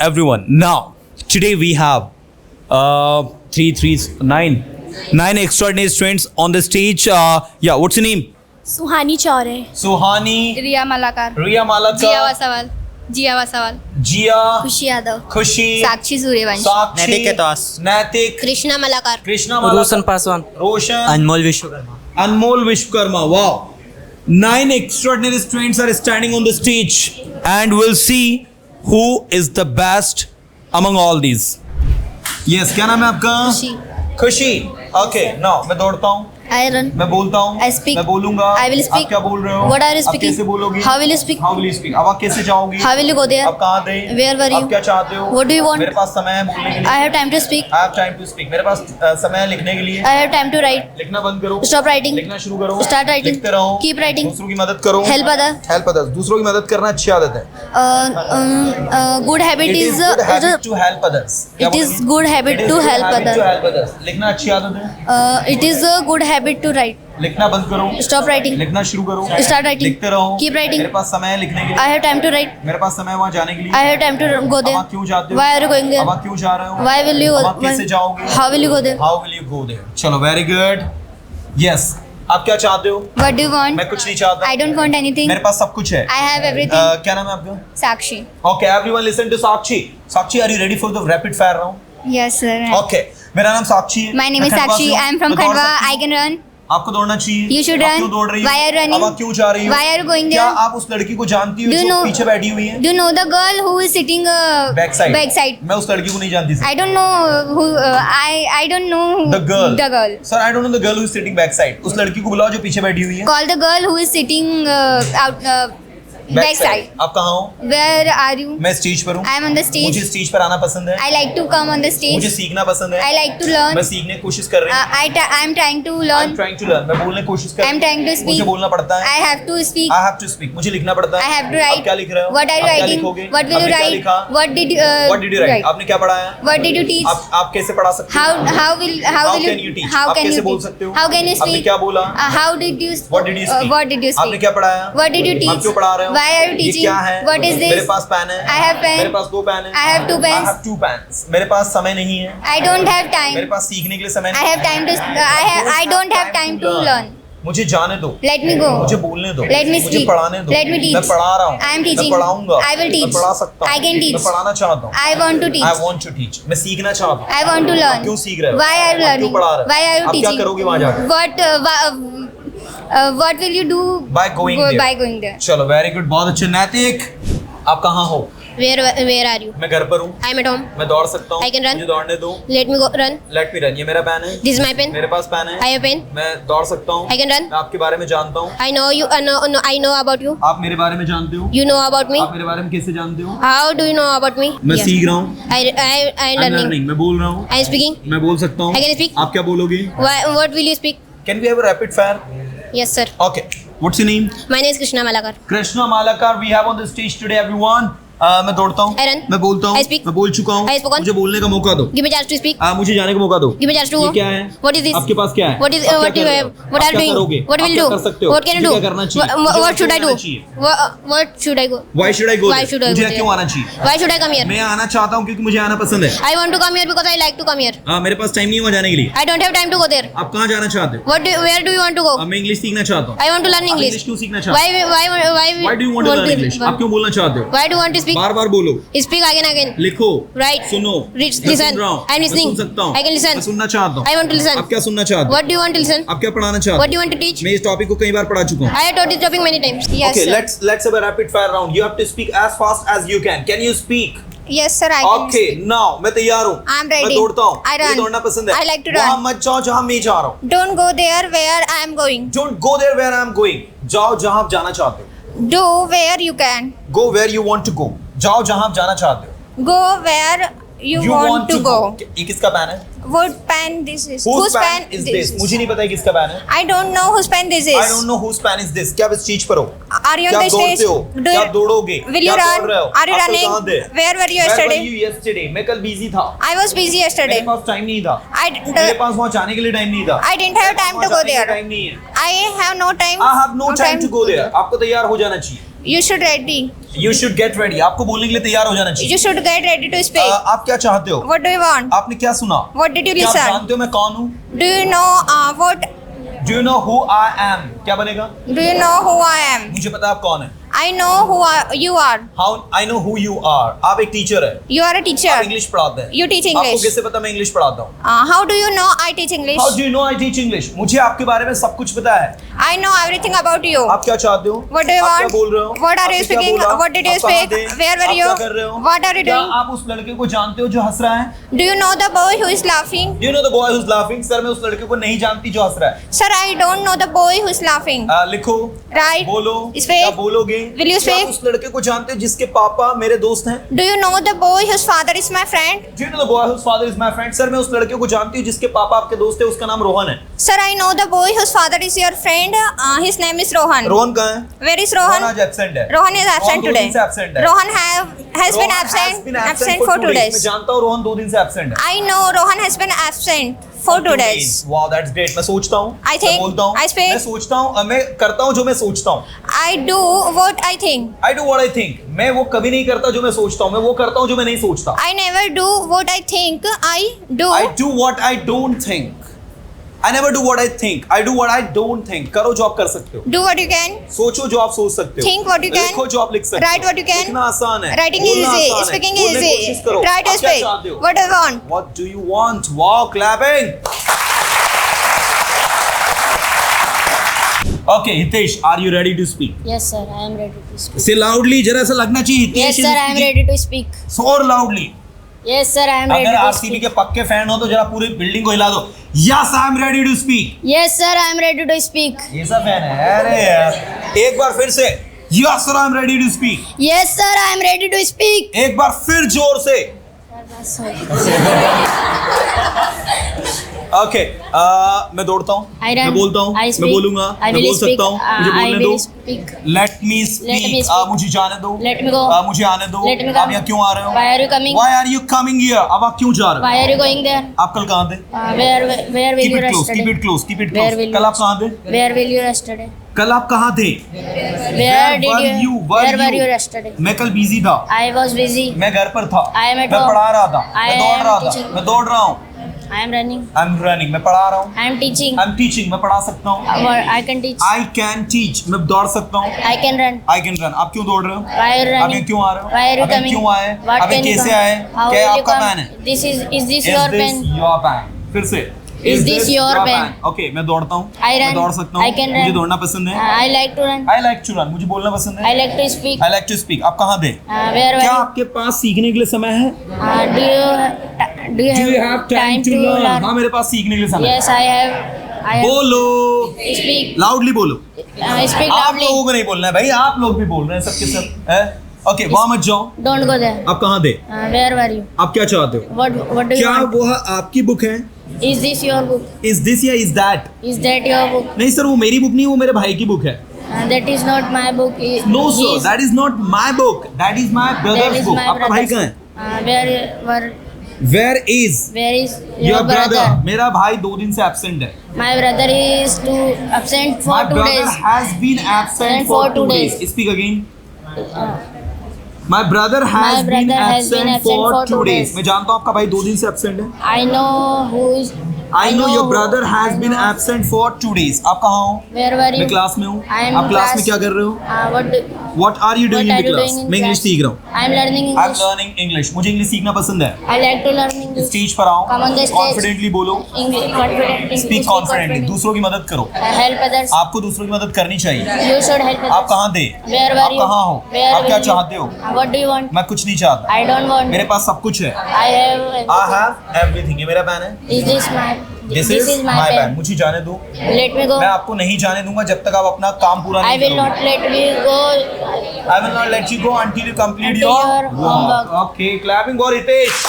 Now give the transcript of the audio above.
everyone. Now, today we have nine extraordinary students on the stage. Yeah, what's your name? Suhani Chaure, Suhani, Riya Malakar, Riya Malaka, Jiya वसावाल, Jia, खुशी Yadav, Khushi, साक्षी Suryavanshi, Sakshi, नैतिक केतवास, Naitik, Krishna Malakar, Krishna Malaka, Roshan Paswan, Roshan, Anmol Vishwakarma. Anmol Vishwakarma. Wow. 9 extraordinary students are standing on the stage, and we'll see who is the best among all these. Yes, क्या नाम है आपका? खुशी, खुशी. Okay, now मैं दौड़ता हूँ, आयरन, मैं बोलता हूँ, I speak. मैं बोलूंगा. I will speak. आप क्या बोल रहे हो? What are you आप speaking? कैसे बोलोगी? How will you speak? How will you speak? अब आप कैसे जाओगी? How will you go there? आप कहाँ थे? Where were you? आप क्या चाहते हो? What do you want? मेरे पास समय है बोलने के लिए. I have time to speak. I have time to speak. मेरे पास समय है लिखने के लिए. I have time to write. लिखना बंद करो. Stop writing. लिखना शुरू करो. Start writing. लिखते रहो. Keep writing. दूसरों की मदद करो. Help other. Help others. दूसरों की मदद करना अच्छी आदत है. Good habit It is is good habit to help others. क्या it is बोलेंगे? good habit It is to good help habit to other. help others. लिखना अच्छी आदत है. It is a good habit to write. लिखना बंद करो. Stop writing. लिखना शुरू करो. Start writing. लिखते रहो. Keep writing. मेरे पास समय है लिखने के I लिए. have time to write. मेरे पास समय है वहाँ जाने के लिए. I have time to go अब there. आप क्यों जाते हो? Why are you going there? अब आप क्यों जा रहे हो? Why will you अब आप go? कैसे जाओगे? How will you go there? How will you go there? चलो, very good. Yes. आप क्या चाहते हो? What do you want? मैं कुछ नहीं चाहता. I don't want anything. मेरे पास सब कुछ है. I have everything. क्या नाम है आपका? साक्षी. Okay, everyone listen to Sakshi. Sakshi, are you ready for the rapid fire round? Yes sir. Okay. मेरा नाम साक्षी है. My name मैं is खंडवा से Sakshi. हूँ. I am from मैं दौड़ Khandwa. सकती I हूँ. can run. आपको दौड़ना चाहिए. You should आप run. क्यों दौड़ रही हो? Why are you running? अब आप क्यों जा रही हो? Why are you going क्या there? आप उस लड़की को जानती हो Do you जो know- पीछे बैठी हुई है? Do you know the girl who is sitting back side. backside? मैं उस लड़की को नहीं जानती. I don't know who. I don't know who. The girl. The girl. Sir, I don't know the girl who is sitting back side. उस लड़की को बुलाओ जो पीछे बैठी हुई है. Call the girl who is sitting out backside. आप कहाँ हो? Where are you? मैं स्टेज पर हूँ. I am on the मुझे stage. स्टेज पर आना पसंद है. I like to come on the मुझे stage. सीखना पसंद है. I like to learn. मैं सीखने की कोशिश कर रही हूँ. I am trying to I'm learn. trying to learn. मैं बोलने की कोशिश कर I'm trying to speak. मुझे बोलना पड़ता है. I have to speak. I have to speak. मुझे लिखना पड़ता है. I have to आप write. क्या लिख रहे हो? What are you आप क्या writing? लिखोगे? What will you आपने क्या write? लिखा? What did What did you write? आपने क्या पढ़ा है? What did you teach? आप कैसे पढ़ा सकते हो? How will can you you teach? how आप can कैसे you बोल teach? सकते हो? How can you आपने speak? क्या बोला? How did you What did you speak? what did you आपने speak? क्या पढ़ाया? What did you आप teach? क्यों पढ़ा रहे हो? Why are you ये teaching? क्या है? What is this? मेरे पास पेन है. I have pen. मेरे पास 2 पेन है. I have 2 pens. I have 2 pens. मेरे पास समय नहीं है. I don't have मेरे time. पास सीखने के लिए समय I नहीं have time to I don't have time to learn. मुझे जाने दो. Let me go. मुझे बोलने दो. Let me मुझे speak. पढ़ाने दो. Let me teach. मैं पढ़ा रहा हूँ. I am teaching. मैं पढ़ाऊंगा. I will teach. मैं पढ़ा सकता हूँ. I can teach. मैं पढ़ाना चाहता हूँ. I want to teach. I want to teach. मैं सीखना चाहता हूँ. I want to आप learn. क्यों सीख रहे हो? Why are you आप क्यों learning? पढ़ा रहे हो? Why are you आप teaching? क्या करोगे वहाँ जाकर? What will you do By going there. by going there? चलो, वेरी गुड. बहुत अच्छे. नैतिक, आप कहाँ हो? Where are you? मैं घर पर हूँ. I am at home. मैं दौड़ सकता हूँ. I can run. मुझे दौड़ने दो. Let me go run. Let me run. ये मेरा पेन है. This is my pen. मेरे पास पेन है. I have pen. मैं दौड़ सकता हूँ. I can run. मैं आपके बारे में जानता हूँ. I know you. No, I know about you. आप मेरे बारे में जानते हो. You know about me. आप मेरे बारे में कैसे जानते हो? How do you know about me? मैं Yeah. सीख रहा हूँ. I I'm learning. learning. मैं बोल रहा हूँ. I am speaking. मैं बोल सकता हूँ. I can speak. आप क्या बोलोगे? What will you speak? Can we have a rapid fire? Yes, sir. Okay. What's your name? My name is Krishna Malakar. Krishna Malakar. We have on the stage today everyone. मैं दौड़ता हूँ. I run. मैं बोलता हूँ. I speak. मैं बोल चुका हूँ. I spoken. मुझे बोलने का मौका दो. Give me chance to speak. मुझे जाने का मौका दो. Give me chance to ये go. क्या है? What is this? आपके पास क्या है? What is आप what क्या you कर have? रहे हो? What आप are you क्या doing? करोगे? What will आप you क्या do? कर सकते हो? What can you मुझे do? क्या करना चाहिए? मुझे What should I आना do? चाहिए. What should I go? Why should I go Why there? should I मुझे go क्यों there? आना चाहिए? Why should I come here? मैं आना चाहता हूँ क्योंकि मुझे आना पसंद है. I want to come here because I like to come here. मेरे पास टाइम नहीं है वहाँ जाने के लिए. I don't have time to go there. आप कहाँ जाना चाहते हो? Where do you want to go? मैं इंग्लिश सीखना चाहता हूँ. I want to learn आप English. इंग्लिश क्यों सीखना चाहते हो? Why Why do you want to learn English? आप क्यों बोलना चाहते हो? Why do you want to speak? बार बार बोलो. Speak again. लिखो. Write. सुनो. Read. मैं Listen. सुन रहा हूँ. I'm listening. मैं सुन सकता हूँ. I can listen. मैं सुनना चाहता हूँ. I want to listen. आप क्या सुनना चाहते हो? What do you want to listen? आप क्या पढ़ाना चाहते हो? What do you want to teach? मैं इस टॉपिक को कई बार पढ़ा चुका हूँ. I have taught this topic many times. Yes, Okay, sir. let's have a rapid fire round. You have to speak as fast as you can. Can you speak? Yes, sir. I can. Okay, now मैं तैयार हूँ. I'm ready. मैं दौड़ता हूँ. I run. मुझे दौड़ना पसंद है. I like to run. वहाँ मत जाओ जहाँ मैं जा रहा हूँ. Don't go there where I am going. Don't go there where I am going. जाओ जहाँ आप जाना चाहते हो. Do where you can. Go where you want to go. जाओ जहाँ आप जाना चाहते हो. Go where you want to go. ये किसका पैन है? What pen this is? Whose pen is this? मुझे नहीं पता है किसका पैन है. I don't know whose pen this is. I don't know whose pen is this. क्या आप इस चीज पर हो? Are you क्या on आप the stage? दौड़ते हो? Do क्या you- आप दौड़ोगे? Will you क्या आप run? दौड़ रहे हो? Are you आप कल running? कहाँ थे? Where were you Where yesterday? were you yesterday? मैं कल बिजी था. I was busy मेरे yesterday. पास टाइम नहीं था. I मेरे पास वहाँ जाने के लिए टाइम नहीं था. I didn't have time to go there. Time नहीं है. I have no time. I have no time to go there. आपको तैयार हो जाना चाहिए. You should ready. You should get ready. आपको बोलने के लिए तैयार हो जाना चाहिए। You should get ready to speak. आप क्या चाहते हो? What do you want? आपने क्या सुना? What did you क्या आप listen? जानते हो मैं कौन हूँ? Do you know what? Do you know who I am? क्या बनेगा? Do you know who I am? मुझे पता है आप कौन है। I know who you are. How I know who you are? आप एक टीचर है। You are a teacher. आप इंग्लिश पढ़ाते हैं। You teach आपको English. कैसे पता मैं इंग्लिश पढ़ाता हूँ? How do you know I teach English? How do you know I teach English? मुझे आपके बारे में सब कुछ पता है। I know everything about you. आप क्या चाहते हो? What do you आप want? क्या बोल रहे हो? What are you आपने क्या speaking? बोला? What did you आप कहाँ speak? थे? Where were आप you? क्या कर रहे हो? What are you क्या doing? आप उस लड़के को जानते हो जो हंस रहा है? Do you know the boy who is laughing? Do you know the boy who's laughing? Sir मैं उस लड़के को नहीं जानती जो हंस रहा है। Sir, I don't know the boy who is laughing. लिखो। Right? बोलो। Speak. क्या बोलोगे? Will you क्या आप speak? उस लड़के को जानते हो जिसके पापा मेरे दोस्त हैं? Do you know the boy whose father is my friend? Do you know the boy whose father is my friend? Sir मैं उस लड़के को जानती हूँ जिसके पापा आपके दोस्त हैं, उसका नाम रोहन है। Sir, I know the boy whose father is your friend. His name is Rohan. Rohan कहाँ है? Where is Rohan Rohan? आज एब्सेंट है। Rohan is absent दो दिन today. से absent है। Rohan has been absent for 2 मैं days. जानता हूँ रोहन 2 दिन से एब्सेंट है। I know Rohan has been absent for 2 days. Wow, that's great. मैं सोचता हूँ। I think- मैं बोलता हूँ। I speak- मैं सोचता हूँ। मैं करता हूँ जो मैं सोचता हूँ। I do what I think. I do what I think. मैं वो कभी नहीं करता जो मैं सोचता हूँ। मैं वो करता हूँ जो मैं नहीं सोचता। I never do what I think. I do. I do what I don't think. I never do what I think. I do what I don't think. करो जो आप कर सकते हो। Do what you can. सोचो जो आप सोच सकते हो। Think what you can. लिखो जो आप लिख सकते हो। Write what you can. लिखना आसान है। Writing is बोलना easy. आसान है। Speaking is बोलने की कोशिश easy. करो। Try to आप क्या speak. चाहते हो? What do you want? What do you want? Wow, clapping. Okay, Hitesh, are you ready to speak? Yes, sir. I am ready to speak. Say loudly. जरा ऐसा लगना चाहिए Hitesh Yes, is sir. I am speaking. ready to speak. So loudly. Yes, sir. I am ready अगर to RCB के speak. पक्के fan हो तो जरा पूरी बिल्डिंग को हिला दो। Yes, I am ready to speak. Yes, sir. I am ready to speak. ये सब फैन है। अरे यार, एक बार फिर से। Yes, sir, I am ready to speak. Yes, sir. I am ready to speak. एक बार फिर जोर से। ओके, मैं दौड़ता हूँ। I run. मैं बोलता हूँ। I मैं speak. बोलूंगा। I मैं will बोल speak. सकता हूँ। मुझे I बोलने will दो। speak. Let me Let me speak. speak. मुझे जाने दो। Let me go. मुझे आने दो। Let me आप come. यहाँ क्यों आ रहे हो? Why are you coming? Why are you coming here? अब आप क्यों जा रहे हो? Why are you going there? आप कल कहाँ थे? Where will Keep you it close. yesterday? Keep it close. Keep it Where close. will you कल आप कहाँ थे? Where will you yesterday? कल आप कहाँ थे? Where did you? Where were you yesterday? मैं कल बिजी था। I was busy. मैं घर पर था। I am at मैं home. पढ़ा रहा था। I मैं दौड़ am रहा था। teaching. मैं दौड़ रहा हूँ। I am running. I'm running. मैं पढ़ा रहा हूँ। I am teaching. I'm teaching. मैं पढ़ा सकता हूँ। I can teach. I can teach. मैं दौड़ सकता हूँ। I can run. I can run. आप क्यों दौड़ रहे हो? Why are you आप running? यहाँ क्यों आ रहे हो? Why are you आप यहाँ coming? क्यों आए? What आप यहाँ can you कैसे come? आए? How क्या will you आपका come? पैन है? Is this your pen? your pen? फिर से। Is this your pen? Okay, मैं दौड़ता हूँ। I मैं run. दौड़ सकता हूँ। I can मुझे run. दौड़ना पसंद है। I like to run. I like to run. मुझे बोलना पसंद है। I like to speak. I like to speak. आप कहाँ थे? Where were क्या you? आपके पास सीखने के लिए समय है? Do you have time to learn? हाँ, मेरे पास सीखने के लिए समय है। Yes, I have. बोलो। Speak. लाउडली बोलो। Speak आप loudly. लोगों को नहीं बोलना है भाई, आप लोग भी बोल रहे हैं सबके सब है। ओके, वहां मत जाओ। Don't go there. आप कहाँ थे? Where were you? आप क्या चाहते हो? What do you क्या want? वो आपकी बुक है? Is this your book? Is this या is that? Is that your book? नहीं सर, वो मेरी बुक नहीं, वो मेरे भाई की बुक है। That is not my book. No sir, that is not my book, that is my That brother's is book. my आपका भाई brother's कहाँ है? book. Where is Where is your your brother? Brother? मेरा भाई 2 दिन से absent है। My brother is absent for My 2 brother days. has been absent for 2 days. Speak again. My brother has been absent for 2 days. मैं जानता हूँ आपका भाई 2 दिन से एब्सेंट है। I know who is. I know your who- brother has I been know. absent for 2 days. आप कहाँ हो? Where were you? मैं क्लास में हूँ। I am आप क्लास में class. क्या कर रहे हो? What are you doing What in are the you class? doing in मैं इंग्लिश class? सीख रहा हूँ। I am learning I'm English. learning English. मुझे इंग्लिश सीखना पसंद है। I like to learn English. Stage पर आओ। Come on the stage. Confidently बोलो। English confidently. Speak confidently. दूसरों की मदद करो। Help others. आपको दूसरों की मदद करनी चाहिए। You should help others. आप कहाँ थे? Where were आप you? कहाँ हो? Where आप क्या were you? चाहते हो? What do you want? मैं कुछ नहीं चाहता। I don't want. मेरे पास सब कुछ है। I have. I have everything. ये मेरा पेन है। Is this my? This is my pen. मुझे जाने दो। Let me go. मैं आपको नहीं जाने दूंगा जब तक आप अपना काम पूरा I नहीं will करोगे। not let me go. I will not let you go until you complete Until your your homework. Okay, clapping for Hitesh.